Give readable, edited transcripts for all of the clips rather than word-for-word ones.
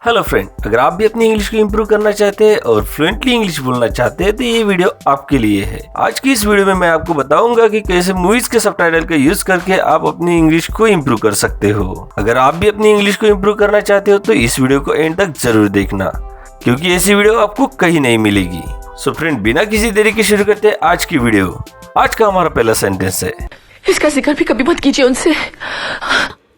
Hello friend, अगर आप भी अपनी इंग्लिश को इम्प्रूव करना चाहते हैं और फ्लुएंटली इंग्लिश बोलना चाहते हैं तो ये वीडियो आपके लिए है। आज की इस वीडियो में मैं आपको बताऊंगा कि कैसे मूवीज के सबटाइटल का यूज करके आप अपनी इंग्लिश को इम्प्रूव कर सकते हो। अगर आप भी अपनी इंग्लिश को इम्प्रूव करना चाहते हो तो इस वीडियो को एंड तक जरूर देखना, क्योंकि ऐसी वीडियो आपको कहीं नहीं मिलेगी। सो फ्रेंड, बिना किसी देरी के शुरू करते हैं आज की वीडियो। आज का हमारा पहला सेंटेंस है, इसका जिक्र भी कभी मत कीजिए उनसे।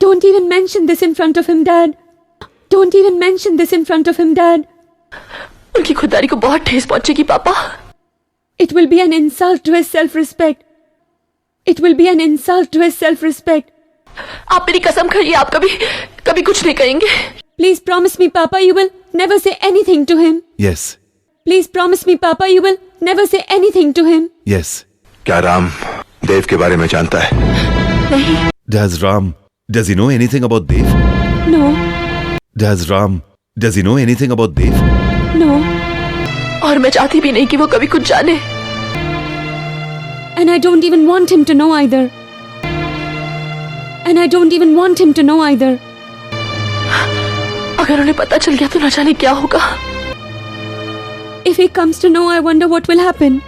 Don't even mention this in front of him, Dad. Don't even mention this in front of him, Dad. उनकी खुददारी को बहुत ठेस पहुंचेगी पापा। It will be an insult to his self-respect. It will be an insult to his self-respect. आप मेरी कसम खाइए, आप कभी कुछ नहीं कहेंगे। Please promise me, Papa, you will never say anything to him. Yes. Please promise me, Papa, you will never say anything to him. Yes. क्या राम देव के बारे में जानता है? नहीं। Does he know anything about Dev? No, Does he know anything about Dev? no. और मैं चाहती भी नहीं कि वो कभी कुछ जाने। And I don't even want him to know either. And I don't even want him to know either. अगर उन्हें पता चल गया तो न जाने क्या होगा। If he comes to know, I wonder what will happen.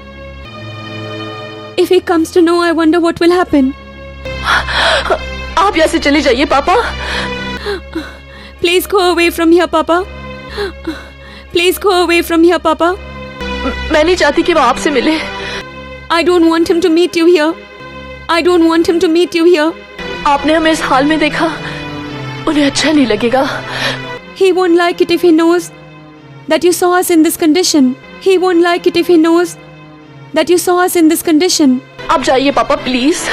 If he comes to know, I wonder what will happen. आप यहाँ से चले जाइए पापा। Please go away from here, Papa. Please go away from here, Papa. मैं नहीं चाहती कि वो आपसे मिले। I don't want him to meet you here. I don't want him to meet you here. आपने हमें इस हाल में देखा, उन्हें अच्छा नहीं लगेगा। He won't like it if he knows that you saw us in this condition. He won't like it if he knows that you saw us in this condition. आप जाइए पापा please.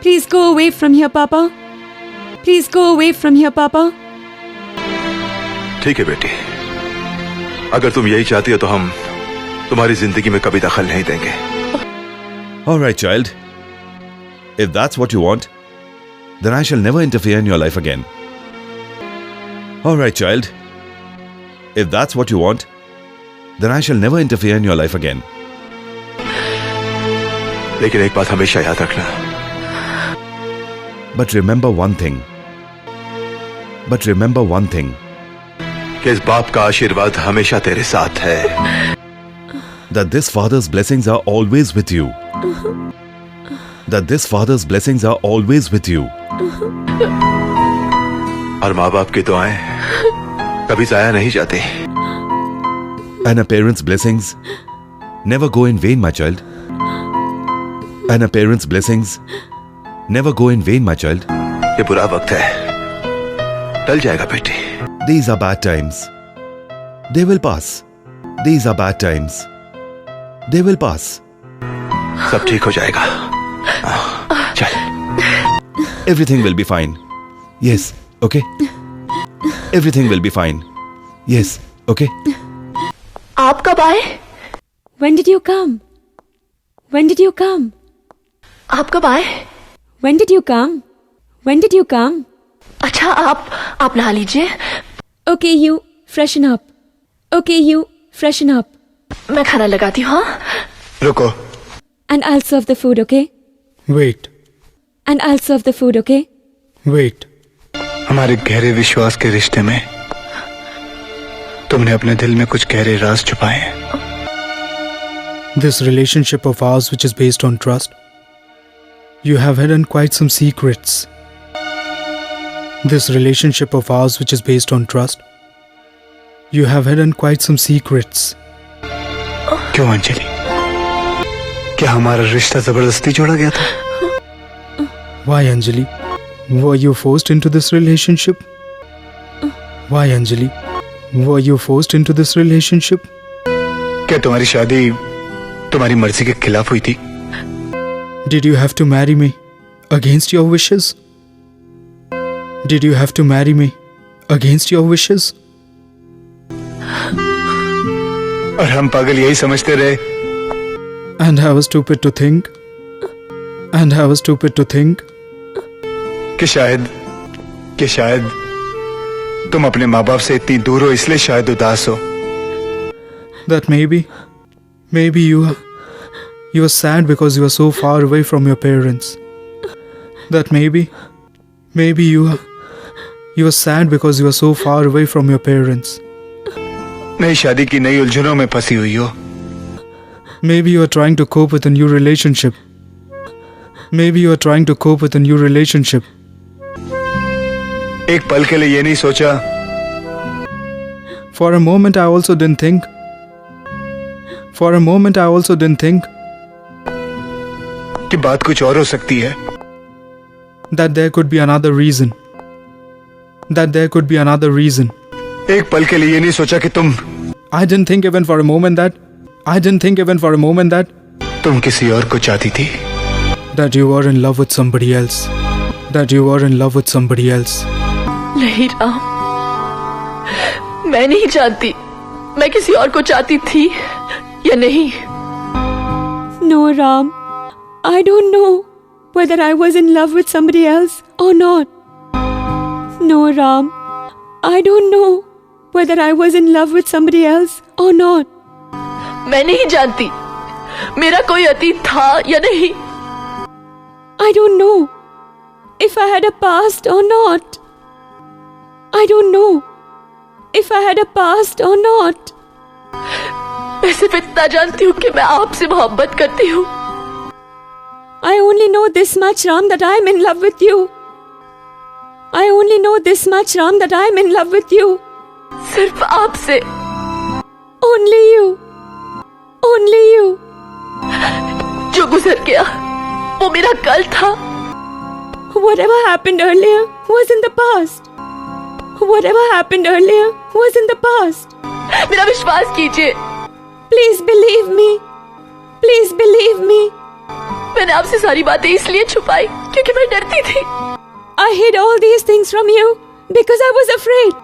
Please go away from here, Papa. Please go away from here, Papa. ठीक है बेटी, अगर तुम यही चाहती हो तो हम तुम्हारी जिंदगी में कभी दखल नहीं देंगे। All right, child. If that's what you want, then I shall never interfere in your life again. All right, child. If that's what you want, then I shall never interfere in your life again. लेकिन एक बात हमेशा याद रखना। But remember one thing. But remember one thing. कि इस बाप का आशीर्वाद हमेशा तेरे साथ है। That this father's blessings are always with you. That this father's blessings are always with you. और माँ बाप की दुआएं कभी जाया नहीं जाती। And a parent's blessings never go in vain, my child. And a parent's blessings never go in vain, my child. ये बुरा वक्त है, टल जाएगा बेटी। These are bad times. They will pass. These are bad times. They will pass. सब ठीक हो जाएगा। चल। Everything will be fine. Yes, okay? Everything will be fine. Yes, okay? आप कब आए? When did you come? When did you come? आप कब आए? When did you come? When did you come? अच्छा आप नहा लीजिए। Okay, you freshen up. Okay, you freshen up. मैं खाना लगाती हूँ। हाँ? रुको। And I'll serve the food, okay? Wait, And I'll serve the food, okay? wait. हमारे गहरे विश्वास के रिश्ते में तुमने अपने दिल में कुछ गहरे राज छुपाए हैं। This relationship of ours, which is based on trust, you have hidden quite some secrets. This relationship of ours, which is based on trust, you have hidden quite some secrets. क्यों अंजलि? क्या हमारा रिश्ता जबरदस्ती जोड़ा गया था? Why, Anjali? Were you forced into this relationship? Why, Anjali? Were you forced into this relationship? क्या तुम्हारी शादी तुम्हारी मर्जी के खिलाफ हुई थी? Did you have to marry me against your wishes? Did you have to marry me against your wishes? और हम पागल यही समझते रहे। And I was stupid to think. And I was stupid to think. कि शायद तुम अपने माँ बाप से इतनी दूर हो, इसलिए शायद उदास हो। That maybe you are sad because you are so far away from your parents. That maybe You are sad because you are so far away from your parents. नई शादी की नई उलझनों में फंसी हुई हो. Maybe you are trying to cope with a new relationship. Maybe you are trying to cope with a new relationship. एक पल के लिए ये नहीं सोचा. For a moment I also didn't think. For a moment I also didn't think कि बात कुछ और हो सकती है. that there could be another reason. That there could be another reason. एक पल के लिए ये नहीं सोचा कि तुम I didn't think even for a moment that. I didn't think even for a moment that. तुम किसी और को चाहती थी. That you were in love with somebody else. That you were in love with somebody else. नहीं राम, मैं नहीं जानती मैं किसी और को चाहती थी या नहीं. No, Ram. I don't know whether I was in love with somebody else or not. No, Ram. I don't know whether I was in love with somebody else or not. मैं नहीं जानती मेरा कोई अतीत था या नहीं. I don't know if I had a past or not. I don't know if I had a past or not. मैं सिर्फ इतना जानती हूँ कि मैं आपसे मोहब्बत करती हूँ. I only know this much, Ram, that I am in love with you. I only know this much, Ram, that I am in love with you. सिर्फ आपसे. Only you. Only you. जो गुजर गया वो मेरा कल था. Whatever happened earlier was in the past. Whatever happened earlier was in the past. मेरा विश्वास कीजिए. Please believe me. Please believe me. मैंने आपसे सारी बातें इसलिए छुपाई क्योंकि मैं डरती थी. I hid all these things from you because I was afraid.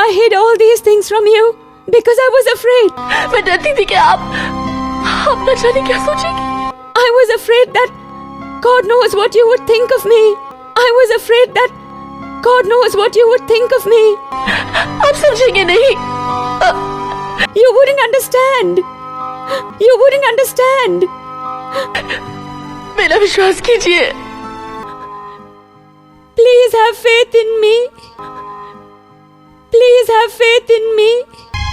I hid all these things from you because I was afraid. मैं डरती थी कि आप न जाने क्या सोचेंगे. I was afraid that God knows what you would think of me. I was afraid that God knows what you would think of me. आप समझेंगे नहीं. You wouldn't understand. You wouldn't understand. मेरा विश्वास कीजिए. Please have faith in me. Please have faith in me.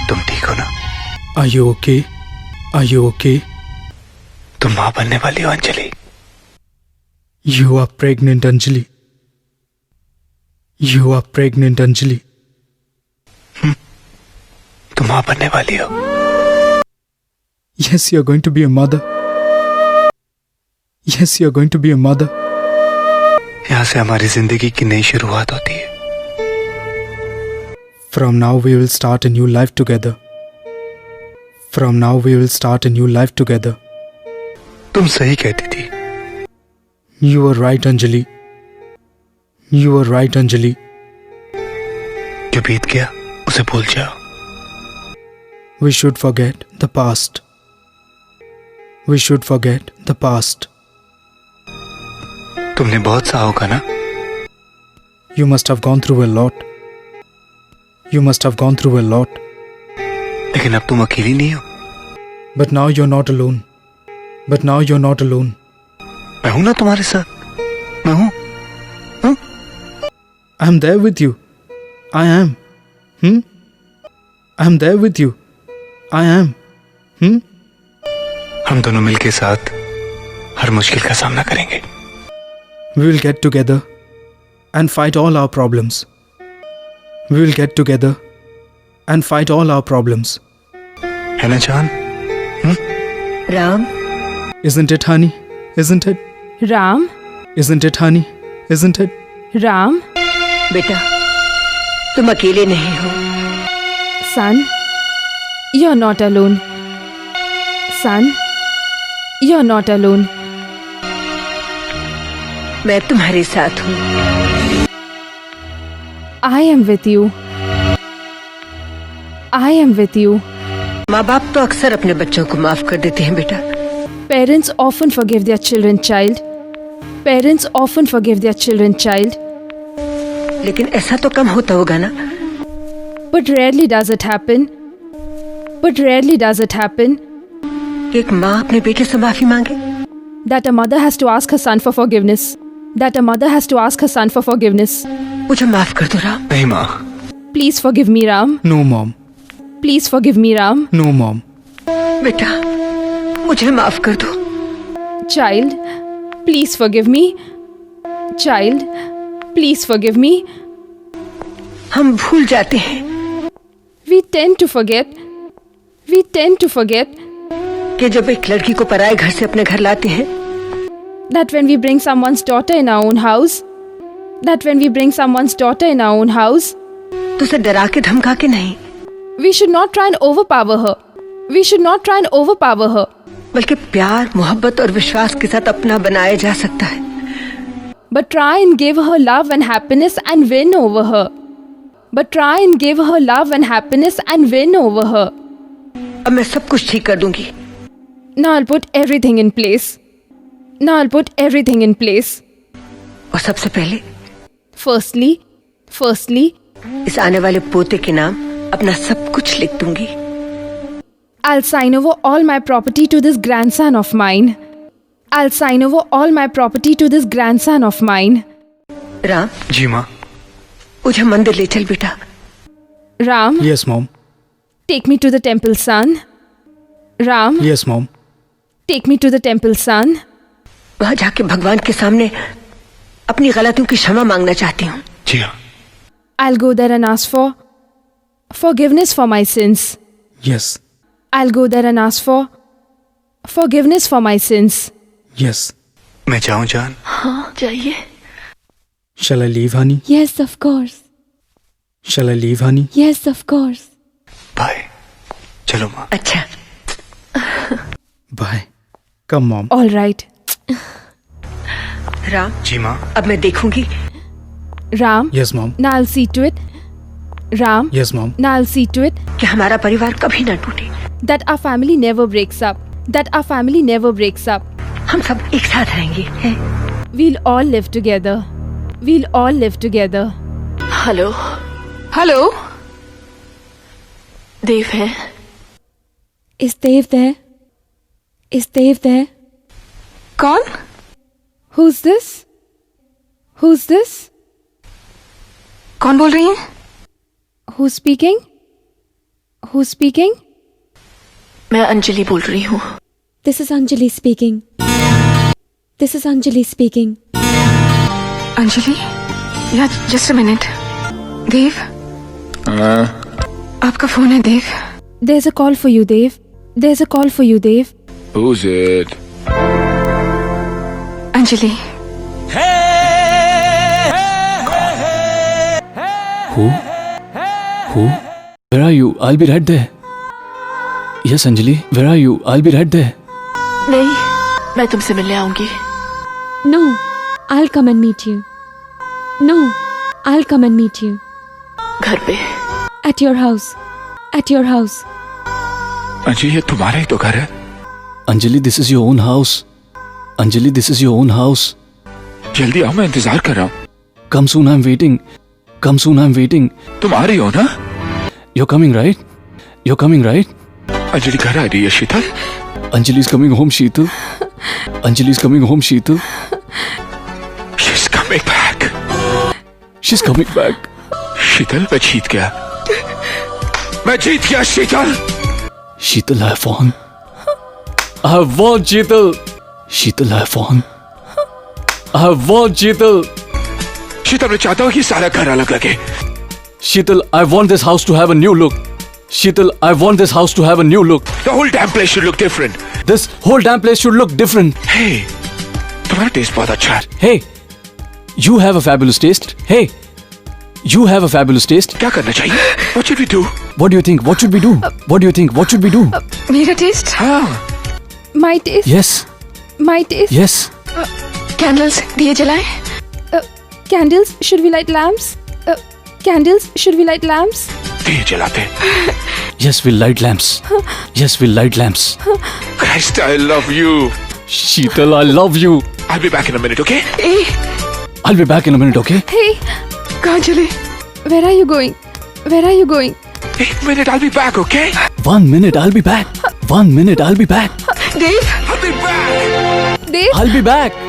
तुम ठीक हो ना? Are you okay? Are you okay? तुम मां बनने वाली हो Anjali. You are pregnant, Anjali. You are pregnant, Anjali. तुम मां बनने वाली हो. Yes, you're going to be a mother. Yes, you're going to be a mother. यहाँ से हमारी जिंदगी की नई शुरुआत होती है. From now we will start a new life together. From now we will start a new life together. तुम सही कहती थी. You were right, Anjali. You were right, Anjali. जो बीत गया उसे भूल जाओ. We should forget the past. We should forget the past. तुमने बहुत सहा होगा ना? You must have gone through a lot. You must have gone through a lot. लेकिन अब तुम अकेली नहीं हो. But now you're not alone. But now you're not alone. मैं हूं ना तुम्हारे साथ. मैं हूं. I'm there with you. I am. I'm there with you. I am. हम दोनों मिलके साथ हर मुश्किल का सामना करेंगे. We will get together and fight all our problems. We will get together and fight all our problems. है ना जान? Ram. Isn't it, honey? Isn't it? Ram. Isn't it, honey? Isn't it? Ram. बेटा तुम अकेले नहीं हो. Son, you're not alone. Son, you're not alone. मैं तुम्हारे साथ हूँ. I am with you. I am with you. माँ बाप तो अक्सर अपने बच्चों को माफ कर देते हैं बेटा. Parents often forgive their children, child. Parents often forgive their children, child. लेकिन ऐसा तो कम होता होगा ना. But rarely does it happen. But rarely does it happen कि एक माँ अपने बेटे से माफी मांगे. that a mother has to ask her son for forgiveness. That a mother has to ask her son for forgiveness. मुझे माफ कर दो राम। नहीं माँ। Please forgive me, Ram. No, Mom. Please forgive me, Ram. No, Mom. बेटा मुझे माफ कर दो। Child, please forgive me. Child, please forgive me. हम भूल जाते हैं We tend to forget. We tend to forget कि जब एक लड़की को पराये घर से अपने घर लाते हैं that when we bring someone's daughter in our own house, तो उसे डरा के धमका के नहीं, we should not try and overpower her. We should not try and overpower her. बल्कि प्यार, मोहब्बत और विश्वास के साथ अपना बनाया जा सकता है। But try and give her love and happiness and win over her. But try and give her love and happiness and win over her. अब मैं सब कुछ ठीक कर दूंगी। Now I'll put everything in place. Now I'll put everything in place. और सबसे पहले Firstly, इस आने वाले पोते के नाम अपना सब कुछ लिख दूंगी। I'll sign over all my property to this grandson of mine. I'll sign over all my property to this grandson of mine. Ram ji माँ। मुझे मंदिर ले चल बेटा। Ram, Yes, Mom. take me to the temple, son. Ram, Yes, Mom. take me to the temple, son. वहाँ जाके भगवान के सामने अपनी गलतियों की क्षमा मांगना चाहती हूँ। जी हाँ। I'll go there and ask for forgiveness for my sins. Yes. I'll go there and ask for forgiveness for my sins. Yes. मैं जाऊँ जान? हाँ जाइए। Shall I leave, honey? Yes, of course. Shall I leave, honey? Yes, of course. Bye. चलो माँ। अच्छा Bye. Come, Mom. All right. Ram ji माँ। अब मैं देखूंगी। Ram, Yes, Mom. now I'll see to it. Ram, Yes, Mom. now I'll see to it कि हमारा परिवार कभी ना टूटे। that our family never breaks up. That our family never breaks up. हम सब एक साथ रहेंगे हैं? We'll all live together. We'll all live together. Hello hello Dave है। Is Dave there? Is Dave there? कौन? Who's this? Who's this? कौन बोल रही है? Who's speaking? Who's speaking? मैं अंजलि बोल रही हूँ। This is Anjali speaking. This is Anjali speaking. Anjali या जस्ट अ मिनट। देव आपका फोन है देव। There's a call for you, Dave. There's a call for you, Dave. Who's it? Anjali Who? Where are you? I'll be right there. Yes, Anjali. Where are you? I'll be right there. नहीं मैं तुमसे मिलने आऊंगी। No, I'll come and meet you. No, I'll come and meet you. घर पे। At your house. At your house. अजी ये तुम्हारा ही तो घर है। Anjali, this is your own house. Anjali, this is your own house. जल्दी आओ, मैं इंतजार कर रहा हूँ। Come soon, I'm waiting. Come soon, I'm waiting. तुम आ रही हो ना? You're coming, right? You're coming, right? Anjali घर आ रही है शीतल। Anjali's coming home, Sheetal. Anjali's coming home, Sheetal. She's coming back. She's coming back. शीतल मैं जीत गया। मैं जीत गया शीतल। Sheetal, I have won. I have won, Sheetal. Sheetal, I have won. I have won, Sheetal. शीतल मैं चाहता हूँ कि सारा घर अलग लगे। Sheetal, I want this house to have a new look. Sheetal, I want this house to have a new look. The whole damn place should look different. This whole damn place should look different. Hey, तुम्हारा test बहुत अच्छा है। Hey, you have a fabulous taste. Hey, you have a fabulous taste. क्या करना चाहिए? What should we do? What do you think? What should we do? What do you think? What should we do? मेरा test? हाँ, My taste. Yes, My taste. yes. Candles दिए जलाएं? Candles. Should we light lamps? Candles. Should we light lamps? दिए जलाते। Yes, we'll light lamps. Yes, we'll light lamps. Christ, I love you. Sheetal, I love you. I'll be back in a minute, okay? I'll be back in a minute, okay? Hey, कहाँ चले? where are you going? Where are you going? 1 minute, I'll be back, okay? 1 minute, I'll be back. 1 minute, I'll be back. Dev I'll be back. Dave? I'll be back.